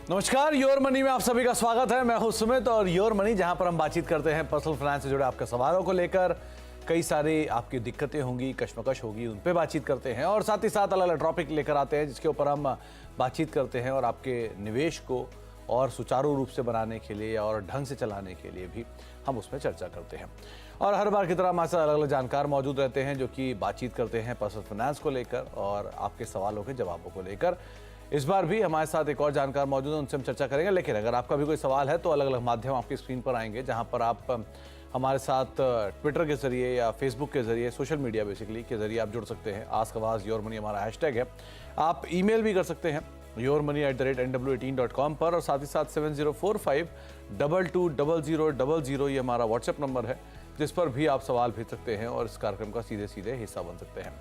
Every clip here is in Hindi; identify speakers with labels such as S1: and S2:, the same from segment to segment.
S1: नमस्कार, योर मनी में आप सभी का स्वागत है। मैं हूं सुमित और योर मनी, जहां पर हम बातचीत करते हैं पर्सनल फाइनेंस से जुड़े आपके सवालों को लेकर। कई सारी आपकी दिक्कतें होंगी, कश्मकश होगी, उन पे बातचीत करते हैं और साथ ही साथ अलग अलग टॉपिक लेकर आते हैं जिसके ऊपर हम बातचीत करते हैं और आपके निवेश को और सुचारू रूप से बनाने के लिए और ढंग से चलाने के लिए भी हम उसमें चर्चा करते हैं। और हर बार की तरह हमारे साथ अलग अलग जानकार मौजूद रहते हैं जो कि बातचीत करते हैं पर्सनल फाइनेंस को लेकर और आपके सवालों के जवाबों को लेकर। इस बार भी हमारे साथ एक और जानकार मौजूद है, उनसे हम चर्चा करेंगे। लेकिन अगर आपका भी कोई सवाल है तो अलग अलग माध्यम आपकी स्क्रीन पर आएंगे, जहां पर आप हमारे साथ ट्विटर के जरिए या फेसबुक के जरिए, सोशल मीडिया बेसिकली के जरिए आप जुड़ सकते हैं। आस्क आवाज योर मनी हमारा हैशटैग है। आप ईमेल भी कर सकते हैं yourmoney@nw18.com पर, और साथ ही साथ 7045220000 ये हमारा व्हाट्सएप नंबर है, जिस पर भी आप सवाल भेज सकते हैं और इस कार्यक्रम का सीधे सीधे हिस्सा बन सकते हैं।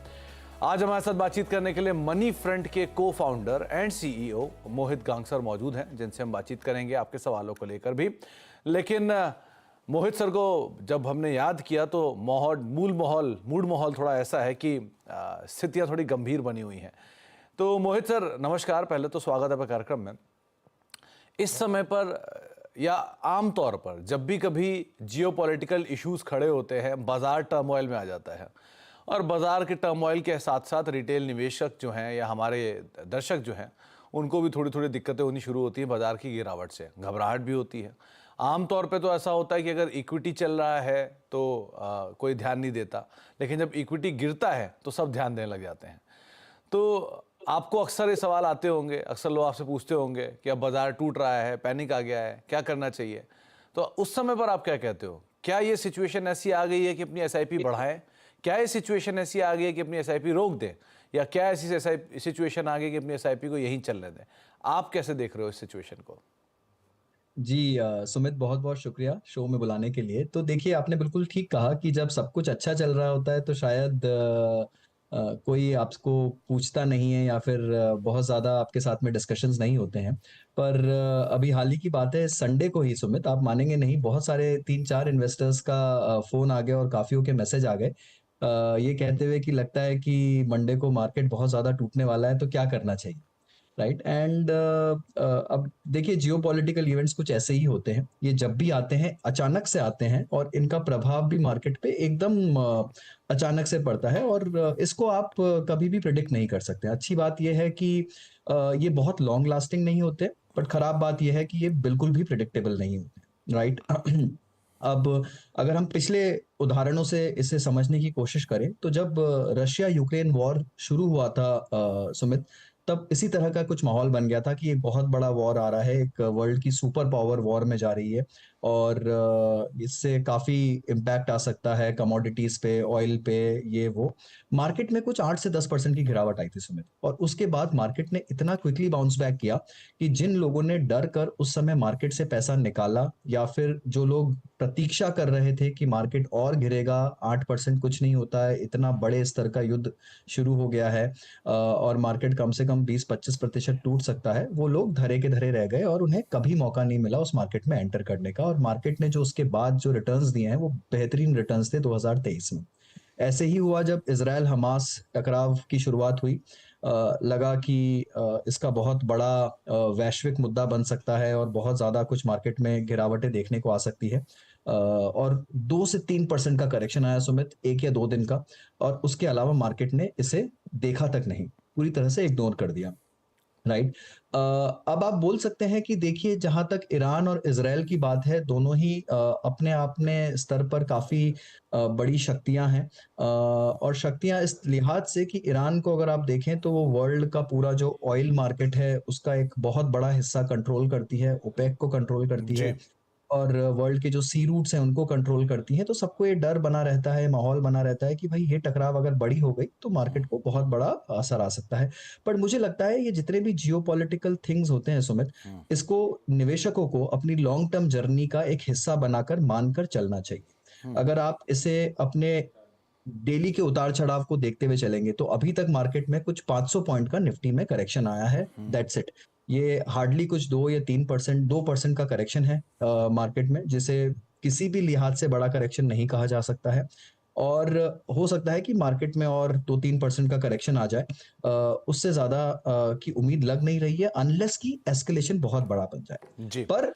S1: आज हमारे साथ बातचीत करने के लिए मनी फ्रंट के को फाउंडर एंड सीईओ मोहित गांगसर मौजूद हैं, जिनसे हम बातचीत करेंगे आपके सवालों को लेकर भी। लेकिन मोहित सर को जब हमने याद किया तो मूड माहौल थोड़ा ऐसा है कि स्थितियां थोड़ी गंभीर बनी हुई हैं। तो मोहित सर नमस्कार, पहले तो स्वागत है आपका कार्यक्रम में। इस समय पर या आम तौर पर जब भी कभी जियोपॉलिटिकल इश्यूज खड़े होते हैं, बाजार टर्मोइल में आ जाता है और बाजार के टर्मोइल के साथ साथ रिटेल निवेशक जो हैं या हमारे दर्शक जो हैं, उनको भी थोड़ी थोड़ी दिक्कतें होनी शुरू होती हैं बाजार की गिरावट से। घबराहट भी होती है। आम तौर पे तो ऐसा होता है कि अगर इक्विटी चल रहा है तो कोई ध्यान नहीं देता, लेकिन जब इक्विटी गिरता है तो सब ध्यान देने लग जाते हैं। तो आपको अक्सर ये सवाल आते होंगे, अक्सर लोग आपसे पूछते होंगे कि अब बाजार टूट रहा है, पैनिक आ गया है, क्या करना चाहिए। तो उस समय पर आप क्या कहते हो? क्या ये सिचुएशन ऐसी आ गई है कि अपनी एसआईपी बढ़ाएं? क्या ये सिचुएशन ऐसी आ गई है कि अपनी एसआईपी रोक दें? या क्या ऐसी सिचुएशन आ गई कि अपनी एसआईपी को यहीं चलने दें? आप कैसे देख रहे हो इस सिचुएशन को?
S2: जी सुमित, बहुत बहुत शुक्रिया शो में बुलाने के लिए। तो देखिए, आपने बिल्कुल ठीक कहा कि जब सब कुछ अच्छा चल रहा होता है तो शायद कोई आपको पूछता नहीं है या फिर बहुत ज़्यादा आपके साथ में डिस्कशंस नहीं होते हैं। पर अभी हाल ही की बात है, संडे को ही सुमित, आप मानेंगे नहीं, बहुत सारे 3-4 इन्वेस्टर्स का फ़ोन आ गया और काफ़ियों के मैसेज आ गए, ये कहते हुए कि लगता है कि मंडे को मार्केट बहुत ज़्यादा टूटने वाला है, तो क्या करना चाहिए, राइट। एंड अब देखिए, जियोपॉलिटिकल इवेंट्स कुछ ऐसे ही होते हैं। ये जब भी आते हैं अचानक से आते हैं और इनका प्रभाव भी मार्केट पे एकदम अचानक से पड़ता है, और इसको आप कभी भी प्रिडिक्ट नहीं कर सकते। अच्छी बात ये है कि ये बहुत लॉन्ग लास्टिंग नहीं होते, बट खराब बात ये है कि ये बिल्कुल भी प्रिडिक्टेबल नहीं होते, राइट। अब अगर हम पिछले उदाहरणों से इसे समझने की कोशिश करें, तो जब रशिया यूक्रेन वॉर शुरू हुआ था सुमित, तब इसी तरह का कुछ माहौल बन गया था कि एक बहुत बड़ा वॉर आ रहा है, एक वर्ल्ड की सुपर पावर वॉर में जा रही है, और इससे काफ़ी इम्पैक्ट आ सकता है कमोडिटीज़ पे, ऑयल पे, ये वो। मार्केट में कुछ 8 से 10% की गिरावट आई थी सुमित, और उसके बाद मार्केट ने इतना क्विकली बाउंस बैक किया कि जिन लोगों ने डर कर उस समय मार्केट से पैसा निकाला, या फिर जो लोग प्रतीक्षा कर रहे थे कि मार्केट और गिरेगा, 8% कुछ नहीं होता है, इतना बड़े स्तर का युद्ध शुरू हो गया है और मार्केट कम से कम 20-25% टूट सकता है, वो लोग धरे के धरे रह गए और उन्हें कभी मौका नहीं मिला उस मार्केट में एंटर करने का। और मार्केट ने जो उसके बाद जो रिटर्न्स दिए हैं वो बेहतरीन रिटर्न्स थे 2023 में। ऐसे ही हुआ जब इजराइल हमास टकराव की शुरुआत हुई, लगा कि इसका बहुत बड़ा वैश्विक मुद्दा बन सकता है और बहुत ज़्यादा कुछ मार्केट में गिरावटें देखने को आ सकती है, और 2 से 3% का करेक्शन आया सुमित, 1 या 2 दिन का, और उसके अलावा मार्केट ने इसे देखा तक नहीं, पूरी तरह से इग्नोर कर दिया, राइट। अब आप बोल सकते हैं कि देखिए, जहां तक ईरान और इजराइल की बात है, दोनों ही अपने अपने स्तर पर काफी बड़ी शक्तियां हैं, और शक्तियां इस लिहाज से कि ईरान को अगर आप देखें तो वो वर्ल्ड का पूरा जो ऑयल मार्केट है उसका एक बहुत बड़ा हिस्सा कंट्रोल करती है, ओपेक को कंट्रोल करती
S1: जी।
S2: है, और वर्ल्ड के जो सी रूट्स हैं उनको कंट्रोल करती हैं। तो सबको ये डर बना रहता है, माहौल बना रहता है कि भाई ये टकराव अगर बड़ी हो गई तो मार्केट को बहुत बड़ा असर आ सकता है। पर मुझे लगता है ये जितने भी जियोपॉलिटिकल थिंग्स होते हैं सुमित, इसको निवेशकों को अपनी लॉन्ग टर्म जर्नी का एक हिस्सा बनाकर मानकर चलना चाहिए। अगर आप इसे अपने डेली के उतार चढ़ाव को देखते हुए चलेंगे तो अभी तक मार्केट में कुछ 500 पॉइंट का निफ्टी में करेक्शन आया है, दैट्स इट। ये हार्डली कुछ 2 या 3%, 2% का करेक्शन है मार्केट में, जिसे किसी भी लिहाज से बड़ा करेक्शन नहीं कहा जा सकता है। और हो सकता है कि मार्केट में और 2-3% का करेक्शन आ जाए। उससे ज़्यादा की उम्मीद लग नहीं रही है अनलेस कि एस्केलेशन बहुत बड़ा बन जाए।
S1: जी।
S2: पर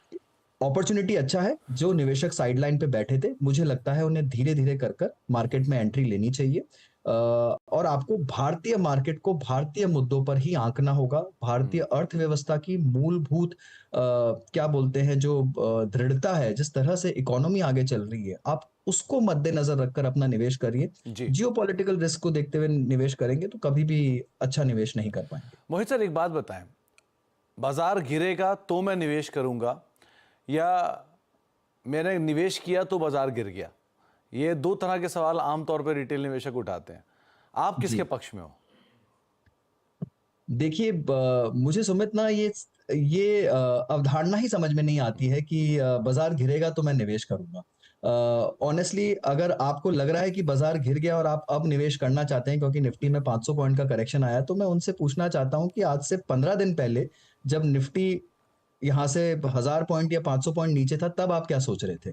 S2: अपॉर्चुनिटी अच्छा है, जो निवेशक साइडलाइन पे बैठे थे, मुझे लगता है उन्हें धीरे-धीरे कर मार्केट में एंट्री लेनी चाहिए। और आपको भारतीय मार्केट को भारतीय मुद्दों पर ही आंकना होगा। भारतीय अर्थव्यवस्था की मूलभूत क्या बोलते हैं जो दृढ़ता है, जिस तरह से इकोनॉमी आगे चल रही है, आप उसको मद्देनजर रखकर अपना निवेश करिए।
S1: जी।
S2: जियोपॉलिटिकल रिस्क को देखते हुए निवेश करेंगे तो कभी भी अच्छा निवेश नहीं कर पाएंगे।
S1: मोहित सर, एक बात बताएं, बाजार गिरेगा तो मैं निवेश करूंगा, या मैंने निवेश किया तो बाजार गिर गया? ये दो तरह के सवाल आमतौर पर रिटेल निवेशक उठाते हैं। आप किसके
S2: जी।
S1: पक्ष में हो?
S2: देखिए, मुझे सुमित ना ये अवधारणा ही समझ में नहीं आती है कि बाजार गिरेगा तो मैं निवेश करूंगा। ऑनेस्टली अगर आपको लग रहा है कि बाजार गिर गया और आप अब निवेश करना चाहते हैं क्योंकि निफ्टी में 500 पॉइंट का करेक्शन आया, तो मैं उनसे पूछना चाहता हूं कि आज से 15 दिन पहले जब निफ्टी यहाँ से 1000 पॉइंट या 500 पॉइंट नीचे था, तब आप क्या सोच रहे थे?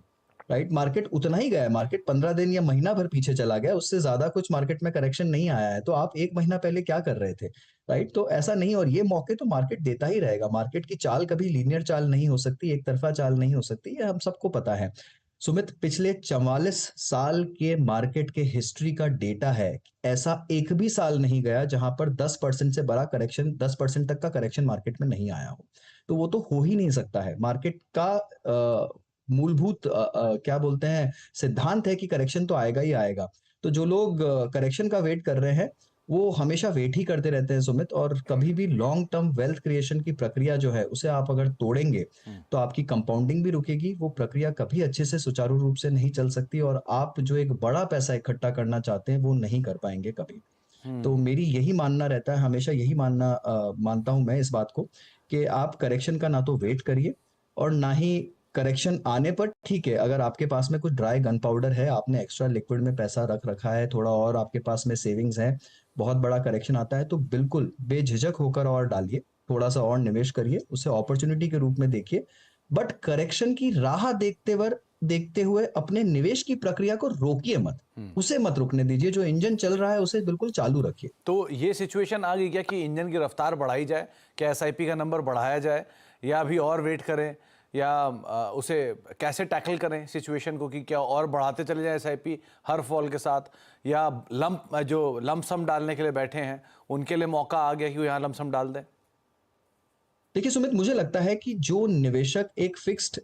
S2: राइट, मार्केट उतना ही गया है। मार्केट 15 दिन या महीना भर पीछे चला गया, उससे ज्यादा कुछ मार्केट में करेक्शन नहीं आया है। तो आप एक महीना पहले क्या कर रहे थे? राइट, तो ऐसा नहीं। और ये मौके तो मार्केट देता ही रहेगा। मार्केट की चाल कभी लीनियर चाल नहीं हो सकती, एक तरफा चाल नहीं हो सकती, ये हम सबको पता है। सुमित, पिछले 44 साल के मार्केट के हिस्ट्री का डेटा है, ऐसा एक भी साल नहीं गया जहां पर 10% से बड़ा करेक्शन, 10% तक का करेक्शन मार्केट में नहीं आया हो। तो वो तो हो ही नहीं सकता है। मार्केट का मूलभूत क्या बोलते हैं सिद्धांत है कि करेक्शन तो आएगा ही आएगा। तो जो लोग करेक्शन का वेट कर रहे हैं, वो हमेशा वेट ही करते रहते हैं सुमित। और कभी भी लॉन्ग टर्म वेल्थ क्रिएशन की प्रक्रिया जो है, उसे आप अगर तोड़ेंगे तो आपकी कंपाउंडिंग भी रुकेगी। वो प्रक्रिया कभी अच्छे से सुचारू रूप से नहीं चल सकती, और आप जो एक बड़ा पैसा इकट्ठा करना चाहते हैं वो नहीं कर पाएंगे कभी। तो मेरी यही मानना रहता है, हमेशा यही मानता हूं मैं इस बात को, कि आप करेक्शन का ना तो वेट करिए और ना ही करेक्शन आने पर, ठीक है, अगर आपके पास में कुछ ड्राई गन पाउडर है, आपने एक्स्ट्रा लिक्विड में पैसा रख रखा है थोड़ा, और आपके पास में सेविंग्स है, बहुत बड़ा करेक्शन आता है तो बिल्कुल बेझिझक होकर और डालिए, थोड़ा सा और निवेश करिए, उसे अपॉर्चुनिटी के रूप में देखिए। बट करेक्शन की राह देखते हुए अपने निवेश की प्रक्रिया को रोकिए मत, उसे मत रुकने दीजिए। जो इंजन चल रहा है उसे बिल्कुल चालू रखिए।
S1: तो ये सिचुएशन आ गई क्या कि इंजन की रफ्तार बढ़ाई जाए? क्या एसआईपी का नंबर बढ़ाया जाए, या अभी और वेट करें, या उसे कैसे टैकल करें सिचुएशन को, कि क्या और बढ़ाते चले जाएं एसआईपी हर फॉल के साथ, या जो लंप सम डालने के लिए बैठे हैं उनके लिए मौका आ गया कि वो यहाँ लंप सम डाल दें?
S2: देखिए सुमित, मुझे लगता है कि जो निवेशक एक फिक्स्ड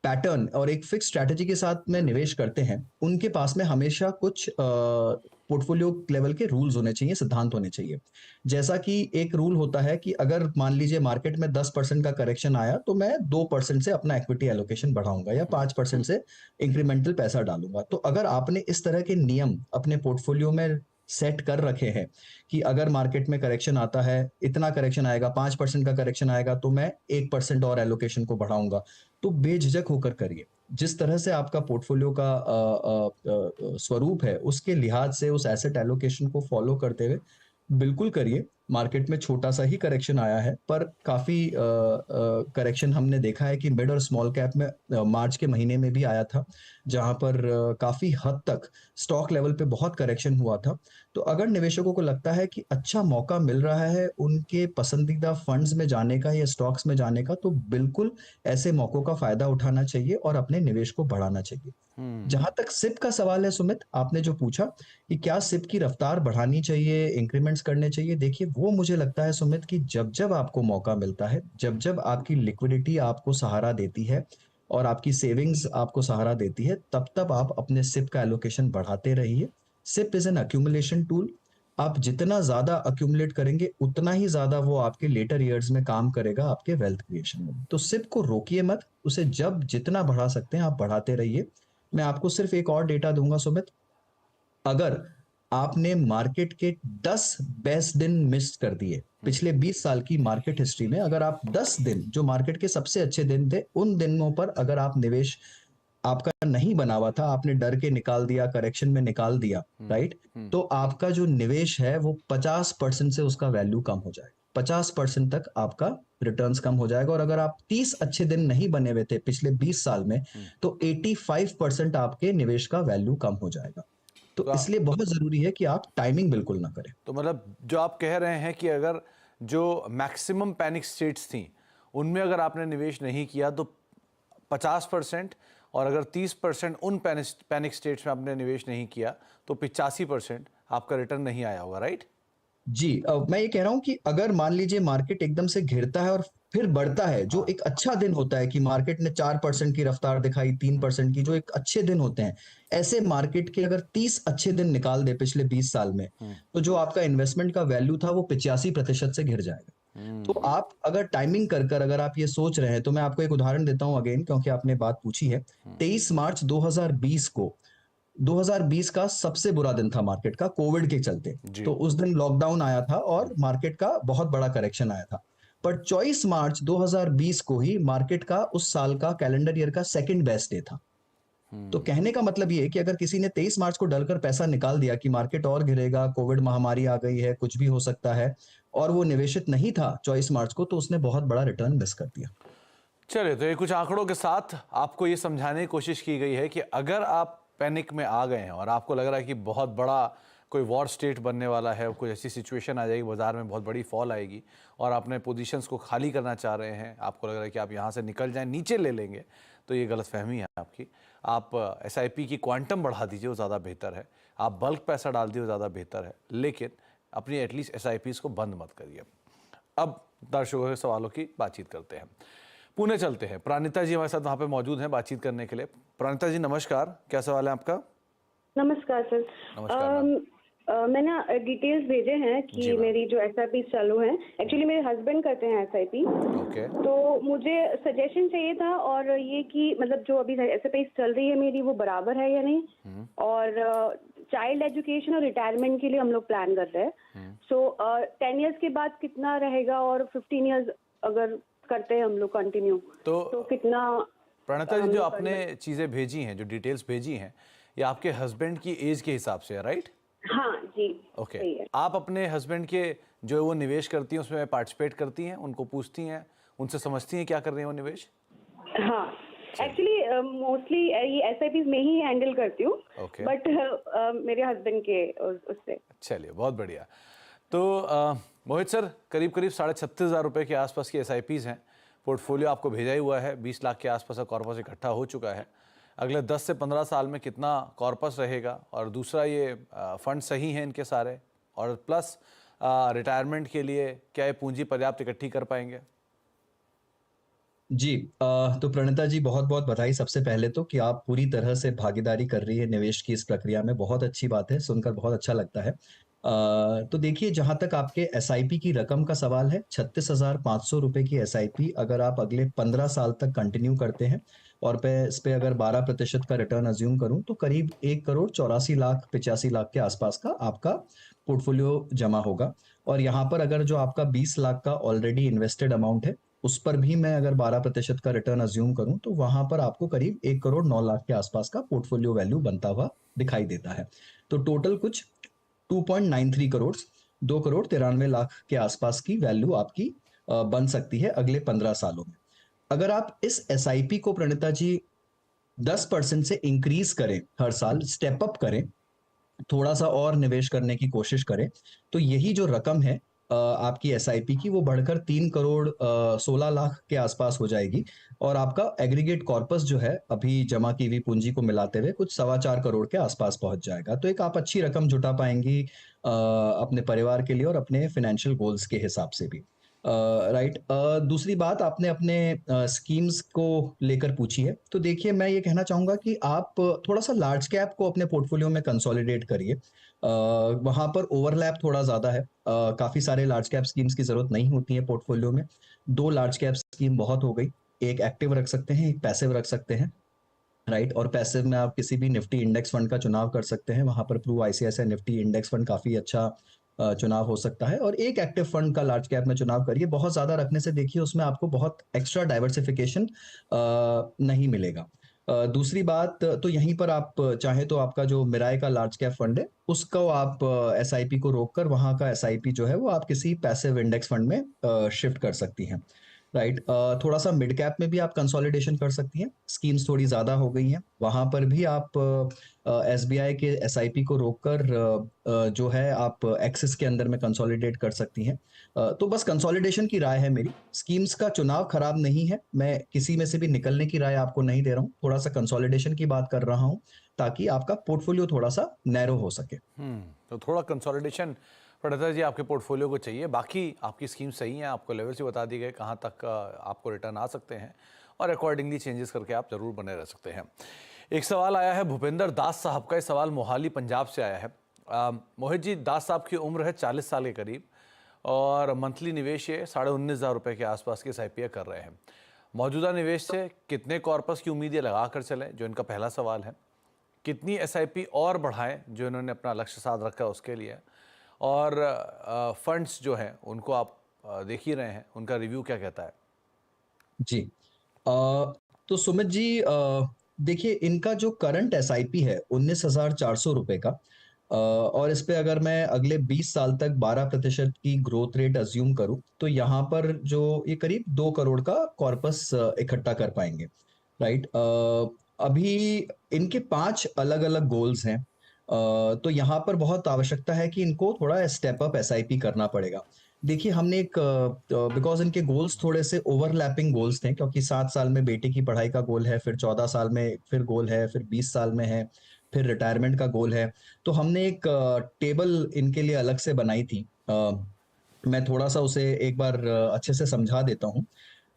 S2: पैटर्न और एक फिक्स स्ट्रैटेजी के साथ में निवेश करते हैं, उनके पास में हमेशा कुछ पोर्टफोलियो लेवल के रूल्स होने चाहिए, सिद्धांत होने चाहिए। जैसा कि एक रूल होता है कि अगर मान लीजिए मार्केट में 10% का करेक्शन आया, तो मैं 2% से अपना इक्विटी एलोकेशन बढ़ाऊंगा या 5% से इंक्रीमेंटल पैसा डालूंगा। तो अगर आपने इस तरह के नियम अपने पोर्टफोलियो में सेट कर रखे हैं कि अगर मार्केट में करेक्शन आता है, इतना करेक्शन आएगा, 5% का करेक्शन आएगा, तो मैं 1% और एलोकेशन को बढ़ाऊंगा, तो बेझिझक होकर करिए। जिस तरह से आपका पोर्टफोलियो का स्वरूप है, उसके लिहाज से उस एसेट एलोकेशन को फॉलो करते हुए बिल्कुल करिए। मार्केट में छोटा सा ही करेक्शन आया है, पर काफी करेक्शन हमने देखा है कि मिड और स्मॉल कैप में मार्च के महीने में भी आया था, जहां पर काफी हद तक स्टॉक लेवल पे बहुत करेक्शन हुआ था। तो अगर निवेशकों को लगता है कि अच्छा मौका मिल रहा है उनके पसंदीदा फंड्स में जाने का या स्टॉक्स में जाने का, तो बिल्कुल ऐसे मौकों का फायदा उठाना चाहिए और अपने निवेश को बढ़ाना चाहिए। जहां तक सिप का सवाल है सुमित, आपने जो पूछा कि क्या सिप की रफ्तार बढ़ानी चाहिए, इंक्रीमेंट्स करने चाहिए, देखिए वो मुझे लगता है सुमित कि जब जब आपको मौका मिलता है, जब जब आपकी लिक्विडिटी आपको सहारा देती है और आपकी सेविंग्स आपको सहारा देती है, तब तब आप अपने सिप का एलोकेशन बढ़ाते रहिए। SIP is an accumulation tool. आप जितना ज्यादा अक्यूमुलेट करेंगे, उतना ही ज्यादा वो आपके लेटर ईयर्स में काम करेगा, आपके वेल्थ क्रिएशन में। तो सिप को रोकिए मत, उसे जब जितना बढ़ा सकते हैं आप बढ़ाते रहिए। मैं आपको सिर्फ एक और डेटा दूंगा सुमित, अगर आपने मार्केट के 10 बेस्ट दिन मिस कर दिए पिछले 20 साल की मार्केट हिस्ट्री में, अगर आप 10 दिन जो मार्केट के सबसे अच्छे दिन थे, उन दिनों पर अगर आप निवेश आपका नहीं बना हुआ था, आपने डर के निकाल दिया, करेक्शन में निकाल दिया, राइट, तो आपका जो निवेश है वो 50% से उसका वैल्यू कम हो जाएगा। 50% तक आपका रिटर्न्स कम हो जाएगा। और अगर आप 30 अच्छे दिन नहीं बने हुए थे पिछले 20 साल में, तो 85% आपके निवेश का वैल्यू कम हो जाएगा। तो
S1: तो
S2: इसलिए बहुत ज़रूरी है कि आप टाइमिंग बिल्कुल ना करें।
S1: तो मतलब जो आप कह रहे हैं कि अगर जो मैक्सिमम पैनिक स्टेट्स थी उनमें अगर आपने निवेश नहीं किया तो 50%, और अगर 30% उन पैनिक स्टेट्स में आपने निवेश नहीं किया तो 85% आपका रिटर्न नहीं आया होगा, राइट?
S2: जी, मैं ये कह रहा हूँ कि अगर मान लीजिए मार्केट एकदम से गिरता है और फिर बढ़ता है, जो एक अच्छा दिन होता है कि मार्केट ने 4% की रफ्तार दिखाई, 3% की, जो एक अच्छे दिन होते हैं, ऐसे मार्केट के अगर 30 अच्छे दिन निकाल दे पिछले 20 साल में, तो जो आपका इन्वेस्टमेंट का वैल्यू था वो 85% से गिर जाएगा। तो आप अगर टाइमिंग कर कर अगर आप ये सोच रहे हैं, तो मैं आपको एक उदाहरण देता हूँ अगेन, क्योंकि आपने बात पूछी है। 23 मार्च 2020 को, 2020 का सबसे बुरा दिन था मार्केट का कोविड के चलते।
S1: जी।
S2: तो उस दिन लॉकडाउन आया था और मार्केट का बहुत बड़ा करेक्शन आया था। पर 24 मार्च 2020 को ही मार्केट का उस साल का कैलेंडर ईयर का सेकंड बेस्ट डे था। तो कहने का मतलब ये है कि अगर किसी ने 23 मार्च को डलकर पैसा निकाल दिया कि मार्केट और गिरेगा, कोविड महामारी आ गई है, कुछ भी हो सकता है, और वो निवेशित नहीं था 24 मार्च को, तो उसने बहुत बड़ा रिटर्न मिस कर दिया।
S1: चलिए, तो ये कुछ आंकड़ों के साथ आपको ये समझाने की कोशिश की गई है कि अगर आप पैनिक में आ गए हैं और आपको लग रहा है कि बहुत बड़ा कोई वॉर स्टेट बनने वाला है, कोई ऐसी सिचुएशन आ जाएगी, बाजार में बहुत बड़ी फॉल आएगी और आपने पोजीशंस को खाली करना चाह रहे हैं, आपको लग रहा है कि आप यहाँ से निकल जाएं, नीचे ले लेंगे, तो ये गलतफहमी है आपकी। आप एसआईपी की क्वांटम बढ़ा दीजिए, वो ज़्यादा बेहतर है। आप बल्क पैसा डाल दीजिए, वो ज़्यादा बेहतर है। लेकिन अपनी एटलीस्ट एसआईपीज़ को बंद मत करिए। अब दर्शकों के सवालों की बातचीत करते हैं। पुणे चलते हैं। प्राणिता जी हमारे साथ वहाँ पे मौजूद हैं बातचीत करने के लिए। प्राणिता जी नमस्कार, क्या सवाल है आपका?
S3: नमस्कार सर।
S1: नमस्कार मैम।
S3: मैंने डिटेल्स भेजे हैं
S1: जी
S3: कि
S1: मैम।
S3: मेरी जो एसआईपी चालू है, एक्चुअली मेरे हस्बैंड करते हैं एसआईपी,
S1: ओके।
S3: तो मुझे सजेशन चाहिए था, और ये कि मतलब जो अभी एसआईपी चल रही है मेरी, वो बराबर है या नहीं, और चाइल्ड एजुकेशन और रिटायरमेंट के लिए हम लोग प्लान कर रहे हैं। सो 10 इयर्स के बाद कितना रहेगा, और 15 इयर्स अगर करते हैं हम लोग कंटिन्यू, तो कितना?
S1: प्राणिता जी, जो आपने चीज़ें भेजी हैं, जो डिटेल्स भेजी हैं, ये आपके हस्बैंड की एज के हिसाब से है, राइट?
S3: हाँ जी।
S1: ओके।
S3: सही है।
S1: आप अपने हस्बैंड के जो वो निवेश करती हैं उसमें पार्टिसिपेट करती हैं, उनको पूछती हैं, उनसे समझती हैं क्या कर रहे हैं वो निवेश?
S3: हाँ, एक्चुअली मोस्टली ये एसआईपी में ही हैंडल करती हूँ,
S1: ओके।
S3: बट मेरे हस्बैंड के उससे।
S1: चलिए, बहुत बढ़िया। तो मोहित सर, करीब करीब 36,500 रुपये के आसपास की एसआईपीज़ हैं। पोर्टफोलियो आपको भेजा ही हुआ है, 20 लाख के आसपास का कॉर्पस इकट्ठा हो चुका है। अगले 10 से 15 साल में कितना कॉर्पस रहेगा, और दूसरा ये फंड सही हैं इनके सारे, और प्लस रिटायरमेंट के लिए क्या ये पूंजी पर्याप्त इकट्ठी कर पाएंगे?
S2: जी, तो प्रणिता जी बहुत बहुत बधाई सबसे पहले तो कि आप पूरी तरह से भागीदारी कर रही है निवेश की इस प्रक्रिया में। बहुत अच्छी बात है, सुनकर बहुत अच्छा लगता है। तो देखिए, जहां तक आपके एसआईपी की रकम का सवाल है, 36,500 रुपए की एसआईपी अगर आप अगले 15 साल तक कंटिन्यू करते हैं, और इस पे अगर 12% का रिटर्न अज्यूम करूं, तो करीब 1,84,85,00,000 के आसपास का आपका पोर्टफोलियो जमा होगा। और यहाँ पर अगर जो आपका 20 लाख का ऑलरेडी इन्वेस्टेड अमाउंट है, उस पर भी मैं अगर 12% का रिटर्न अज्यूम करूं, तो वहां पर आपको करीब 1,09,00,000 के आसपास का पोर्टफोलियो वैल्यू बनता हुआ दिखाई देता है। तो टोटल कुछ 2.93 करोड़, 2,93,00,000 के आसपास की वैल्यू आपकी बन सकती है अगले 15 सालों में। अगर आप इस एसआईपी को प्रणिता जी 10% से इंक्रीज करें, हर साल स्टेप अप करें, थोड़ा सा और निवेश करने की कोशिश करें, तो यही जो रकम है आपकी एसआईपी की, वो बढ़कर 3,16,00,000 के आसपास हो जाएगी, और आपका एग्रीगेट कॉर्पस जो है अभी जमा की हुई पूंजी को मिलाते हुए कुछ 4.25 करोड़ के आसपास पहुंच जाएगा। तो एक आप अच्छी रकम जुटा पाएंगी अपने परिवार के लिए और अपने फाइनेंशियल गोल्स के हिसाब से भी। राइट। दूसरी बात आपने अपने स्कीम्स को लेकर पूछी है, तो देखिए मैं ये कहना चाहूंगा कि आप थोड़ा सा लार्ज कैप को अपने पोर्टफोलियो में कंसोलिडेट करिए। वहां पर ओवरलैप थोड़ा ज्यादा है, काफी सारे लार्ज कैप स्कीम्स की जरूरत नहीं होती है पोर्टफोलियो में। 2 लार्ज कैप स्कीम बहुत हो गई, एक एक्टिव रख सकते हैं, एक पैसिव रख सकते हैं। राइट। और पैसिव में आप किसी भी निफ्टी इंडेक्स फंड का चुनाव कर सकते हैं, वहां पर Pru ICICI Nifty index fund काफी अच्छा चुनाव हो सकता है। और एक एक्टिव फंड का लार्ज कैप में चुनाव करिए। बहुत ज्यादा रखने से देखिए उसमें आपको बहुत एक्स्ट्रा डाइवर्सिफिकेशन नहीं मिलेगा। दूसरी बात, तो यहीं पर आप चाहे तो आपका जो मिराई का लार्ज कैप फंड है, उसको आप एसआईपी को रोककर वहां का एसआईपी जो है वो आप किसी पैसिव इंडेक्स फंड में शिफ्ट कर सकती हैं। राइट। थोड़ा सा मिड कैप में भी आप कंसोलिडेशन कर सकती हैं, स्कीम्स थोड़ी ज़्यादा हो गई हैं, वहाँ पर भी आप एसबीआई के एसआईपी को रोककर जो है आप एक्सिस के अंदर में कंसोलिडेट कर सकती हैं। तो बस कंसोलिडेशन की राय है मेरी, स्कीम्स का चुनाव खराब नहीं है, मैं किसी में से भी निकलने की राय आपको नहीं दे रहा हूँ, थोड़ा सा कंसोलिडेशन की बात कर रहा हूँ ताकि आपका पोर्टफोलियो थोड़ा सा नैरो हो सके।
S1: तो थोड़ा कंसोलिडेशन पड़ता जी आपके पोर्टफोलियो को चाहिए। बाकी आपकी स्कीम सही है, आपको लेवल्स भी बता दिए गए कहाँ तक आपको रिटर्न आ सकते हैं और अकॉर्डिंगली चेंजेस करके आप जरूर बने रह सकते हैं। एक सवाल आया है भूपेंद्र दास साहब का, ये सवाल मोहाली पंजाब से आया है। मोहित जी, दास साहब की उम्र है 40 साल के करीब और मंथली निवेश ये 19,500 रुपये के आसपास के SIP कर रहे हैं। मौजूदा निवेश से कितने कॉर्पस की उम्मीदें लगा कर चलें, जो इनका पहला सवाल है। कितनी SIP और बढ़ाएं जो इन्होंने अपना लक्ष्य साध रखा है उसके लिए, और फंड्स जो हैं उनको आप देख ही रहे हैं, उनका रिव्यू क्या कहता है।
S2: जी। तो सुमित जी, देखिए इनका जो करंट एसआईपी है 19,400 रुपए का, और इस पे अगर मैं अगले 20 साल तक 12% की ग्रोथ रेट अज्यूम करूं तो यहाँ पर जो ये करीब 2 करोड़ का कॉर्पस इकट्ठा कर पाएंगे, राइट। अभी इनके 5 अलग अलग गोल्स हैं, तो यहाँ पर बहुत आवश्यकता है कि इनको थोड़ा स्टेप अप एसआईपी करना पड़ेगा। देखिए हमने एक, बिकॉज इनके गोल्स थोड़े से ओवरलैपिंग गोल्स थे, क्योंकि 7 साल में बेटे की पढ़ाई का गोल है, फिर 14 साल में फिर गोल है, फिर 20 साल में है, फिर रिटायरमेंट का गोल है। तो हमने एक टेबल इनके लिए अलग से बनाई थी। मैं थोड़ा सा उसे एक बार अच्छे से समझा देता हूँ।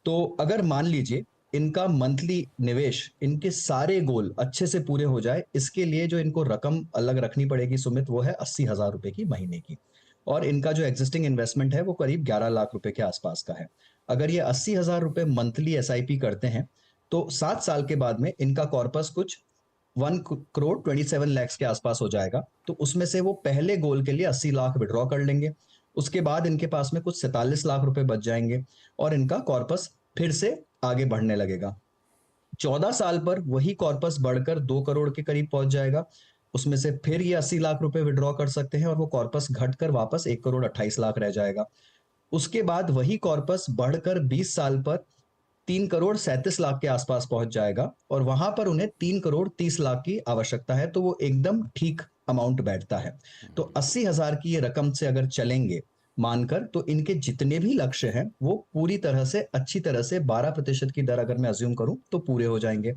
S2: तो अगर मान लीजिए इनका मंथली निवेश, इनके सारे गोल अच्छे से पूरे हो जाए, इसके लिए जो इनको रकम अलग रखनी पड़ेगी सुमित, वो है 80,000 रुपए की महीने की। और इनका जो एग्जिस्टिंग इन्वेस्टमेंट है वो करीब 11 लाख रुपए के आसपास का है। अगर ये 80,000 रुपए मंथली एसआईपी करते हैं तो 7 साल के बाद में इनका कॉर्पस कुछ 1 करोड़ 27 लैक्स के आसपास हो जाएगा। तो उसमें से वो पहले गोल के लिए 80 लाख विड्रॉ कर लेंगे, उसके बाद इनके पास में कुछ 47 लाख रुपए बच जाएंगे और इनका कॉर्पस फिर से आगे बढ़ने लगेगा। 14 साल पर वही कॉर्पस बढ़कर 2 करोड़ के करीब पहुंच जाएगा, उसमें से फिर ये 80 लाख रुपए विड्रॉ कर सकते हैं और वो कॉर्पस घटकर वापस 1 करोड़ 28 लाख रह जाएगा। उसके बाद वही कॉर्पस बढ़कर 20 साल पर 3 करोड़ 37 लाख के आसपास पहुंच जाएगा और वहां पर उन्हें 3 करोड़ 30 लाख की आवश्यकता है, तो वो एकदम ठीक अमाउंट बैठता है। तो 80,000 की ये रकम से अगर चलेंगे मानकर, तो इनके जितने भी लक्ष्य हैं वो पूरी तरह से अच्छी तरह से 12% की दर अगर मैं अज्यूम करूं तो पूरे हो जाएंगे।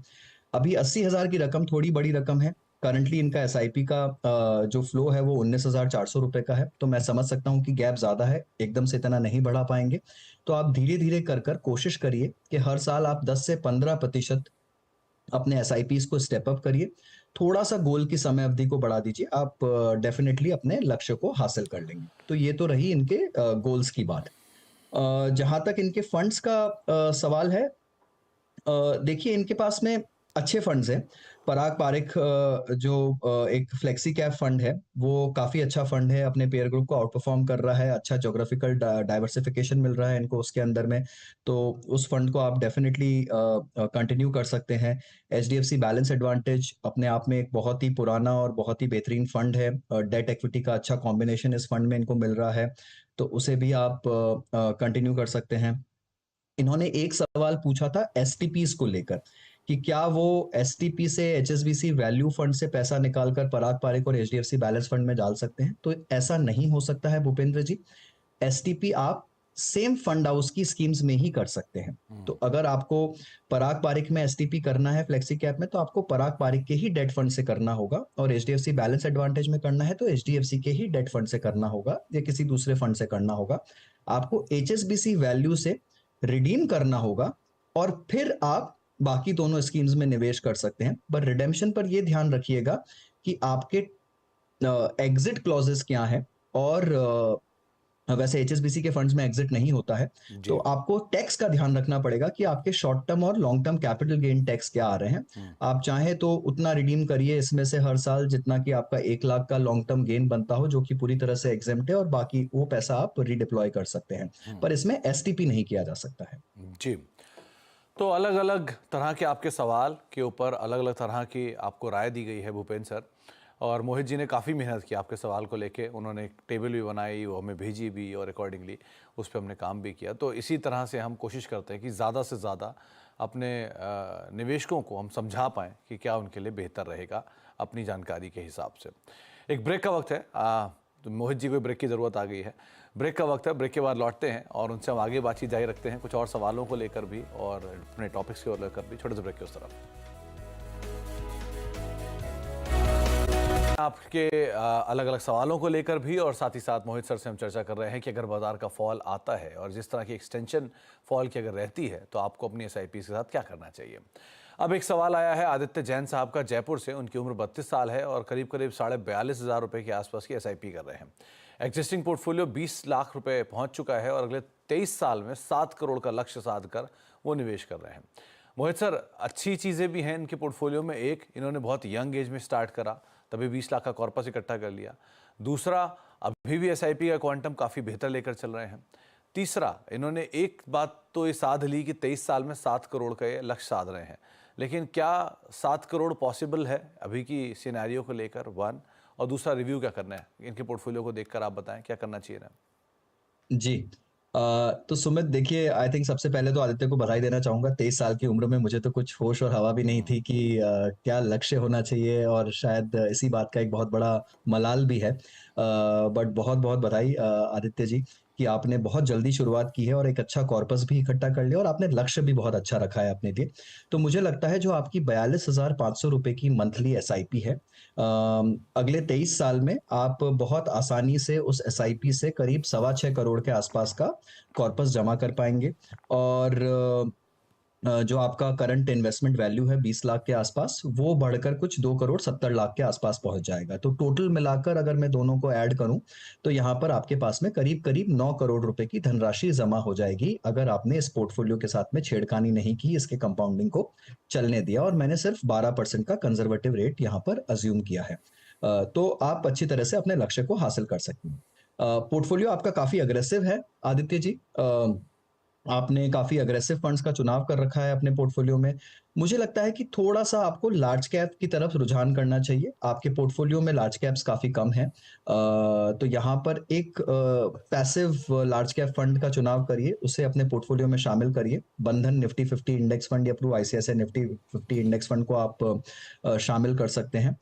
S2: अभी 80,000 की रकम थोड़ी बड़ी रकम है। करंटली इनका एसआईपी का जो फ्लो है वो 19,400 रुपए का है, तो मैं समझ सकता हूं कि गैप ज्यादा है, एकदम से इतना नहीं बढ़ा पाएंगे। तो आप धीरे धीरे कर कर कोशिश करिए कि हर साल आप 10 से 15% अपने एसआईपीज को स्टेप अप करिए, थोड़ा सा गोल की समय अवधि को बढ़ा दीजिए, आप डेफिनेटली अपने लक्ष्य को हासिल कर लेंगे। तो ये तो रही इनके गोल्स की बात। जहां तक इनके फंड्स का सवाल है, देखिए इनके पास में अच्छे फंड्स हैं। पराग पारिख जो एक फ्लेक्सी कैप फंड है वो काफी अच्छा फंड है, अपने पेयर ग्रुप को आउट परफॉर्म कर रहा है, अच्छा ज्योग्राफिकल डाइवर्सिफिकेशन मिल रहा है इनको उसके अंदर में, तो उस फंड को आप डेफिनेटली कंटिन्यू कर सकते हैं। एचडीएफसी बैलेंस एडवांटेज अपने आप में एक बहुत ही पुराना और बहुत ही बेहतरीन फंड है, डेट इक्विटी का अच्छा कॉम्बिनेशन इस फंड में इनको मिल रहा है, तो उसे भी आप कंटिन्यू कर सकते हैं। इन्होंने एक सवाल पूछा था एसटीपीस को लेकर कि क्या वो एसटीपी से एचएसबीसी वैल्यू फंड से पैसा निकालकर पराग पारिख और एचडीएफसी बैलेंस फंड में डाल सकते हैं, तो ऐसा नहीं हो सकता है भूपेंद्र जी। एसटीपी आप सेम फंड हाउस की स्कीम्स में ही कर सकते हैं। तो अगर आपको पराग पारिख में एसटीपी करना है फ्लेक्सी कैप में, तो आपको पराग पारिख के ही डेट फंड से करना होगा, और एचडीएफसी बैलेंस एडवांटेज में करना है तो एचडीएफसी के ही डेट फंड से करना होगा या किसी दूसरे फंड से करना होगा। आपको एचएसबीसी वैल्यू से रिडीम करना होगा और फिर आप बाकी दोनों स्कीम्स में निवेश कर सकते हैं। पर रिडेम्पशन पर यह ध्यान रखिएगा कि आपके एग्जिट क्लॉजेस क्या है, और वैसे एचएसबीसी के फंड्स में एग्जिट नहीं होता है, तो आपको टैक्स का ध्यान रखना पड़ेगा कि आपके शॉर्ट टर्म और long term capital gain tax क्या आ रहे हैं। आप चाहें तो उतना रिडीम करिए इसमें से हर साल जितना कि आपका 1 लाख का लॉन्ग टर्म गेन बनता हो, जो कि पूरी तरह से एग्जेम्प्ट है, और बाकी वो पैसा आप रिडिप्लॉय कर सकते हैं, पर इसमें एसटीपी नहीं किया जा सकता है।
S1: जी, तो अलग अलग तरह के आपके सवाल के ऊपर अलग अलग तरह की आपको राय दी गई है भूपेंद्र सर। और मोहित जी ने काफ़ी मेहनत की आपके सवाल को लेके, उन्होंने एक टेबल भी बनाई, वो हमें भेजी भी और अकॉर्डिंगली उस पर हमने काम भी किया। तो इसी तरह से हम कोशिश करते हैं कि ज़्यादा से ज़्यादा अपने निवेशकों को हम समझा पाएँ कि क्या उनके लिए बेहतर रहेगा अपनी जानकारी के हिसाब से। एक ब्रेक का वक्त है, तो मोहित जी को ब्रेक की ज़रूरत आ गई है। ब्रेक का वक्त है, ब्रेक के बाद लौटते हैं और उनसे हम आगे बातचीत जारी रखते हैं, कुछ और सवालों को लेकर भी और अपने टॉपिक्स को लेकर भी। छोटे से ब्रेक के उस तरफ आपके अलग अलग सवालों को लेकर भी और साथ ही साथ मोहित सर से हम चर्चा कर रहे हैं कि अगर बाजार का फॉल आता है और जिस तरह की एक्सटेंशन फॉल की अगर रहती है तो आपको अपनी एसआईपी के साथ क्या करना चाहिए। अब एक सवाल आया है आदित्य जैन साहब का, जयपुर से। उनकी उम्र 32 साल है और करीब करीब 42,500 रुपये के आसपास की एसआईपी कर रहे हैं। एग्जिस्टिंग पोर्टफोलियो 20 लाख रुपए पहुंच चुका है और अगले 23 साल में 7 करोड़ का लक्ष्य साध कर वो निवेश कर रहे हैं। मोहित सर, अच्छी चीज़ें भी हैं इनके पोर्टफोलियो में। एक, इन्होंने बहुत यंग एज में स्टार्ट करा, तभी 20 लाख का कॉर्पस इकट्ठा कर लिया। दूसरा, अभी भी एसआईपी का क्वांटम काफ़ी बेहतर लेकर चल रहे हैं। तीसरा, इन्होंने एक बात तो ये साध ली कि 23 साल में 7 करोड़ का ये लक्ष्य साध रहे हैं, लेकिन क्या 7 करोड़ पॉसिबल है अभी की सिनेरियो को लेकर? वन, और दूसरा, रिव्यू क्या करना है इनके पोर्टफोलियो को देखकर, आप बताएं क्या करना चाहिए ना।
S2: जी। तो सुमित देखिए, आई थिंक सबसे पहले तो आदित्य को बधाई देना चाहूंगा। 23 साल की उम्र में मुझे तो कुछ होश और हवा भी नहीं थी कि क्या लक्ष्य होना चाहिए, और शायद इसी बात का एक बहुत बड़ा मलाल भी है। बट बहुत बहुत बधाई आदित्य जी कि आपने बहुत जल्दी शुरुआत की है और एक अच्छा कॉर्पस भी इकट्ठा कर लिया और आपने लक्ष्य भी बहुत अच्छा रखा है अपने लिए। तो मुझे लगता है जो आपकी 42,500 रुपए की मंथली एसआईपी है, अगले 23 साल में आप बहुत आसानी से उस एसआईपी से करीब 6.25 करोड़ के आसपास का कॉर्पस जमा कर पाएंगे। और जो आपका करंट इन्वेस्टमेंट वैल्यू है 20 लाख के आसपास, वो बढ़कर कुछ 2 करोड़ 70 लाख के आसपास पहुंच जाएगा। तो टोटल मिलाकर अगर मैं दोनों को ऐड करूं तो यहाँ पर आपके पास में करीब करीब 9 करोड़ रुपए की धनराशि जमा हो जाएगी, अगर आपने इस पोर्टफोलियो के साथ में छेड़खानी नहीं की, इसके कंपाउंडिंग को चलने दिया, और मैंने सिर्फ 12% का कंजर्वेटिव रेट यहाँ पर अज्यूम किया है। तो आप अच्छी तरह से अपने लक्ष्य को हासिल कर सकते हैं। पोर्टफोलियो आपका काफी अग्रेसिव है आदित्य जी। आपने काफी अग्रेसिव फंड्स का चुनाव कर रखा है अपने पोर्टफोलियो में। मुझे लगता है कि थोड़ा सा आपको लार्ज कैप की तरफ रुझान करना चाहिए। आपके पोर्टफोलियो में लार्ज कैप्स काफी कम है, तो यहाँ पर एक पैसिव लार्ज कैप फंड का चुनाव करिए, उसे अपने पोर्टफोलियो में शामिल करिए। बंधन निफ्टी 50 इंडेक्स फंड या फिर आईसीआईसीआई निफ्टी 50 इंडेक्स फंड को आप शामिल कर सकते हैं।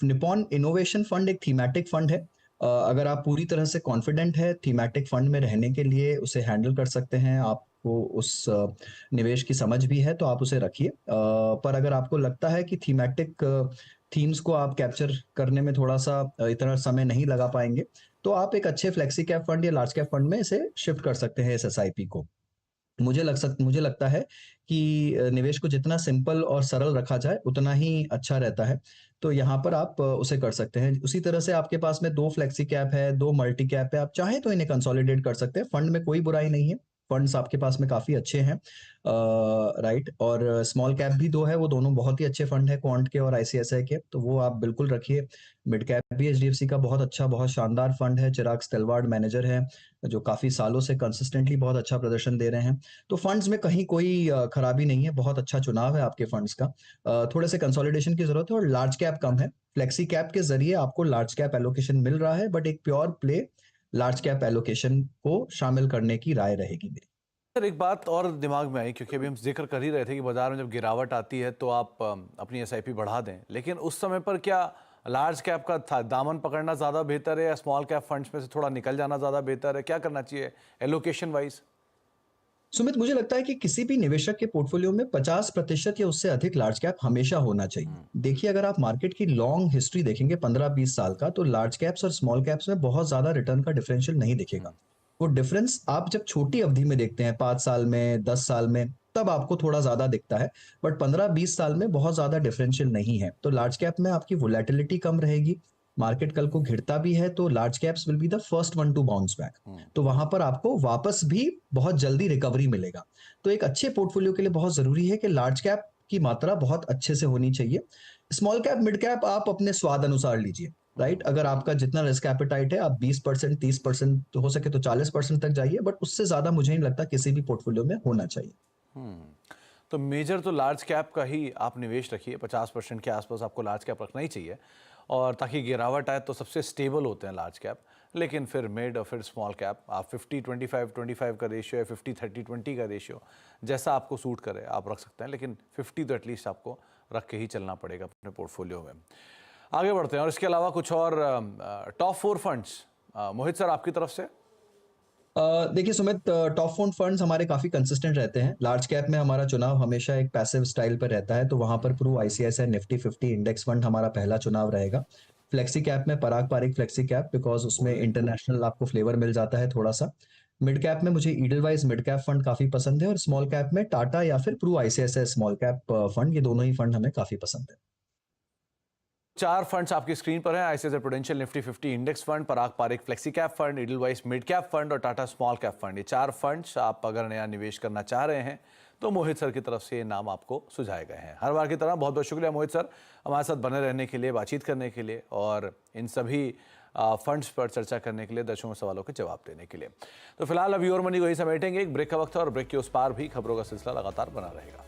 S2: निपॉन इनोवेशन फंड एक थीमेटिक फंड है। अगर आप पूरी तरह से कॉन्फिडेंट है थीमेटिक फंड में रहने के लिए, उसे हैंडल कर सकते हैं, आपको उस निवेश की समझ भी है, तो आप उसे रखिए। पर अगर आपको लगता है कि थीमेटिक थीम्स को आप कैप्चर करने में थोड़ा सा इतना समय नहीं लगा पाएंगे, तो आप एक अच्छे फ्लेक्सी कैप फंड या लार्ज कैप फंड में इसे शिफ्ट कर सकते हैं, इस एसआईपी को। मुझे लगता है कि निवेश को जितना सिंपल और सरल रखा जाए उतना ही अच्छा रहता है। तो यहाँ पर आप उसे कर सकते हैं। उसी तरह से आपके पास में 2 फ्लेक्सी कैप है, 2 मल्टी कैप है, आप चाहें तो इन्हें कंसोलिडेट कर सकते हैं। फंड में कोई बुराई नहीं है, फंड्स आपके पास में काफी अच्छे हैं, राइट। और स्मॉल कैप भी 2 है, वो दोनों बहुत ही अच्छे फंड है, क्वांट के और आईसीआईसीआई के, तो वो आप बिल्कुल रखिए। मिड कैप भी एचडीएफसी का बहुत अच्छा, बहुत शानदार फंड है। चिराग स्टेलवार्ड मैनेजर है, जो काफी सालों से कंसिस्टेंटली बहुत अच्छा प्रदर्शन दे रहे हैं। तो फंड्स में कहीं कोई खराबी नहीं है, बहुत अच्छा चुनाव है आपके फंड्स का। थोड़े से कंसोलिडेशन की जरूरत है और लार्ज कैप कम है। फ्लेक्सी कैप के जरिए आपको लार्ज कैप एलोकेशन मिल रहा है, बट एक pure play large cap allocation को शामिल करने की राय रहेगी मेरी।
S1: सर, एक बात और दिमाग में आई, क्योंकि अभी हम जिक्र कर ही रहे थे कि बाजार में जब गिरावट आती है तो आप अपनी एसआईपी बढ़ा दें, लेकिन उस समय पर क्या लार्ज कैप का दामन पकड़ना ज़्यादा बेहतर है या स्मॉल कैप फंड्स में से थोड़ा निकल जाना ज़्यादा बेहतर है? क्या करना चाहिए एलोकेशन वाइज?
S2: सुमित, मुझे लगता है कि किसी भी निवेशक के पोर्टफोलियो में 50% या उससे अधिक लार्ज कैप हमेशा होना चाहिए। देखिए, अगर आप मार्केट की लॉन्ग हिस्ट्री देखेंगे 15-20 साल का, तो लार्ज कैप्स और स्मॉल कैप्स में बहुत ज्यादा रिटर्न का डिफरेंशियल नहीं दिखेगा। वो डिफरेंस आप जब छोटी अवधि में देखते हैं, 5 साल में, 10 साल में, तब आपको थोड़ा ज्यादा दिखता है, बट 15-20 साल में बहुत ज्यादा डिफरेंशियल नहीं है। तो लार्ज कैप में आपकी वोलेटिलिटी कम रहेगी, मार्केट कल को घिरता भी है तो large caps will be the first one two bounce back, तो वहां पर आपको वापस भी बहुत जल्दी रिकवरी मिलेगा। तो एक अच्छे पोर्टफोलियो के लिए बहुत जरूरी है कि लार्ज कैप की मात्रा बहुत अच्छे से होनी चाहिए। स्मॉल कैप, मिड कैप आप अपने स्वाद अनुसार लीजिए, राइट। अगर आपका जितना रिस्क एपेटाइट है, आप 20%, 30%, तो हो सके तो 40% तक जाइए, बट उससे ज्यादा मुझे नहीं लगता किसी भी पोर्टफोलियो में होना चाहिए।
S1: तो मेजर तो लार्ज कैप का ही आप निवेश रखिए, 50% के आसपास आपको लार्ज कैप रखना ही चाहिए। और ताकि गिरावट आए तो सबसे स्टेबल होते हैं लार्ज कैप, लेकिन फिर मिड और फिर स्मॉल कैप आप 50-25-25 का रेशियो है, 50-30-20 का रेशियो, जैसा आपको सूट करे आप रख सकते हैं, लेकिन 50 तो एटलीस्ट आपको रख के ही चलना पड़ेगा अपने पोर्टफोलियो में। आगे बढ़ते हैं और इसके अलावा कुछ और टॉप 4 फंड्स मोहित सर आपकी तरफ से।
S2: देखिए सुमित, टॉप फोन फंड्स हमारे काफी कंसिस्टेंट रहते हैं। लार्ज कैप में हमारा चुनाव हमेशा एक पैसिव स्टाइल पर रहता है, तो वहां पर Pru ICICI Nifty 50 index fund हमारा पहला चुनाव रहेगा। फ्लेक्सी कैप में Parag Parikh flexi cap, because उसमें इंटरनेशनल आपको फ्लेवर मिल जाता है थोड़ा सा। मिड कैप में मुझे ईडलवाइज मिड कैप फंड काफी पसंद है, और स्मॉल कैप में टाटा या फिर Pru ICICI small cap fund, ये दोनों ही फंड हमें काफी पसंद है।
S1: 4 फंड्स आपकी स्क्रीन पर हैं, ICICI prudential Nifty 50 index fund, Parag Parikh flexi cap fund, Edelweiss mid cap fund और टाटा स्मॉल कैप फंड। ये 4 फंड्स आप अगर नया निवेश करना चाह रहे हैं तो मोहित सर की तरफ से ये नाम आपको सुझाए गए हैं। हर बार की तरह बहुत बहुत शुक्रिया मोहित सर हमारे साथ बने रहने के लिए, बातचीत करने के लिए और इन सभी फंड्स पर चर्चा करने के लिए, दर्शकों के सवालों के जवाब देने के लिए। तो फिलहाल अभी और मनी को ही समेटेंगे, एक ब्रेक का वक्त है और ब्रेक के उस पार भी खबरों का सिलसिला लगातार बना रहेगा।